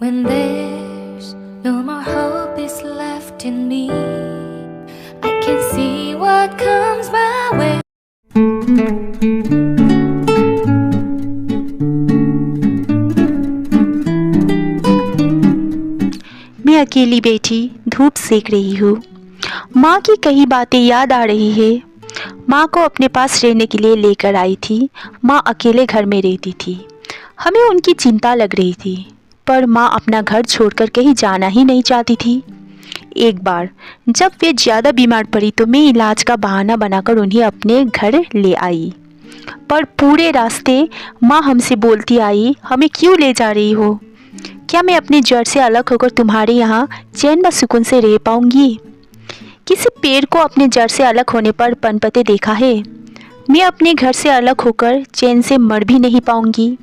When there's no more hope is left in me, I can see what comes my way. मैं अकेली बैठी धूप सेक रही हूँ। माँ की कई बातें याद आ रही है। माँ को अपने पास रहने के लिए लेकर आई थी। माँ अकेले घर में रहती थी। हमें उनकी चिंता लग रही थी, पर माँ अपना घर छोड़कर कहीं जाना ही नहीं चाहती थी। एक बार जब वे ज़्यादा बीमार पड़ी तो मैं इलाज का बहाना बनाकर उन्हें अपने घर ले आई, पर पूरे रास्ते माँ हमसे बोलती आई, हमें क्यों ले जा रही हो? क्या मैं अपने जड़ से अलग होकर तुम्हारे यहाँ चैन व सुकून से रह पाऊंगी? किसी पेड़ को अपने जड़ से अलग होने पर पनपते देखा है? मैं अपने घर से अलग होकर चैन से मर भी नहीं पाऊंगी।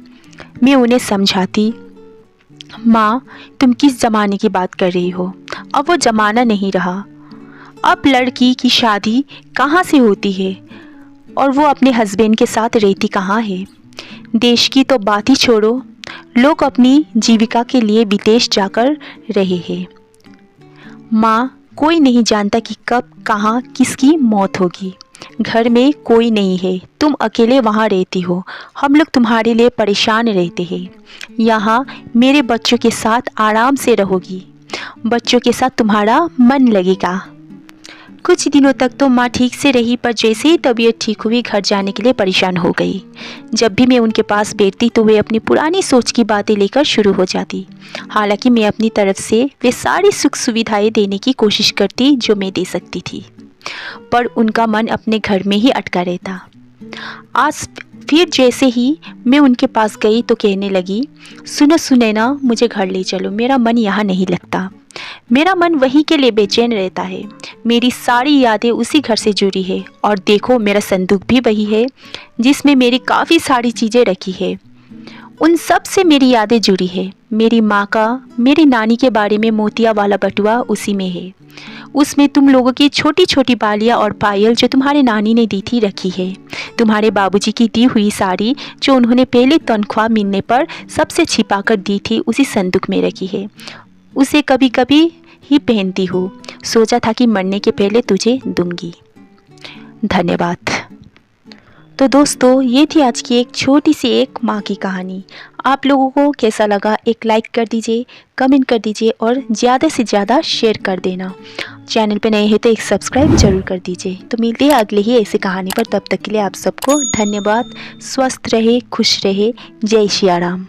मैं उन्हें समझाती, माँ तुम किस ज़माने की बात कर रही हो? अब वो ज़माना नहीं रहा। अब लड़की की शादी कहाँ से होती है और वो अपने हस्बैंड के साथ रहती कहाँ है? देश की तो बात ही छोड़ो, लोग अपनी जीविका के लिए विदेश जाकर रहे हैं। माँ कोई नहीं जानता कि कब कहाँ किसकी मौत होगी। घर में कोई नहीं है, तुम अकेले वहाँ रहती हो। हम लोग तुम्हारे लिए परेशान रहते हैं। यहाँ मेरे बच्चों के साथ आराम से रहोगी। बच्चों के साथ तुम्हारा मन लगेगा। कुछ दिनों तक तो माँ ठीक से रही, पर जैसे ही तबीयत ठीक हुई घर जाने के लिए परेशान हो गई। जब भी मैं उनके पास बैठती तो वे अपनी पुरानी सोच की बातें लेकर शुरू हो जाती। हालांकि मैं अपनी तरफ से वे सारी सुख सुविधाएं देने की कोशिश करती जो मैं दे सकती थी, पर उनका मन अपने घर में ही अटका रहता। आज फिर जैसे ही मैं उनके पास गई तो कहने लगी, सुनो सुनैना, मुझे घर ले चलो, मेरा मन यहाँ नहीं लगता। मेरा मन वहीं के लिए बेचैन रहता है। मेरी सारी यादें उसी घर से जुड़ी है, और देखो मेरा संदूक भी वही है जिसमें मेरी काफ़ी सारी चीज़ें रखी है। उन सब से मेरी यादें जुड़ी है। मेरी माँ का मेरी नानी के बारे में मोतिया वाला बटुआ उसी में है। उसमें तुम लोगों की छोटी छोटी बालियाँ और पायल जो तुम्हारे नानी ने दी थी रखी है। तुम्हारे बाबूजी की दी हुई साड़ी जो उन्होंने पहले तनख्वाह मिलने पर सबसे छिपा कर दी थी उसी संदूक में रखी है। उसे कभी कभी ही पहनती हूँ। सोचा था कि मरने के पहले तुझे दूंगी। धन्यवाद। तो दोस्तों, ये थी आज की एक छोटी सी एक माँ की कहानी। आप लोगों को कैसा लगा? एक लाइक कर दीजिए, कमेंट कर दीजिए और ज़्यादा से ज़्यादा शेयर कर देना। चैनल पे नए हैं तो एक सब्सक्राइब जरूर कर दीजिए। तो मिलते हैं अगले ही ऐसी कहानी पर। तब तक के लिए आप सबको धन्यवाद। स्वस्थ रहे, खुश रहे। जय सिया राम।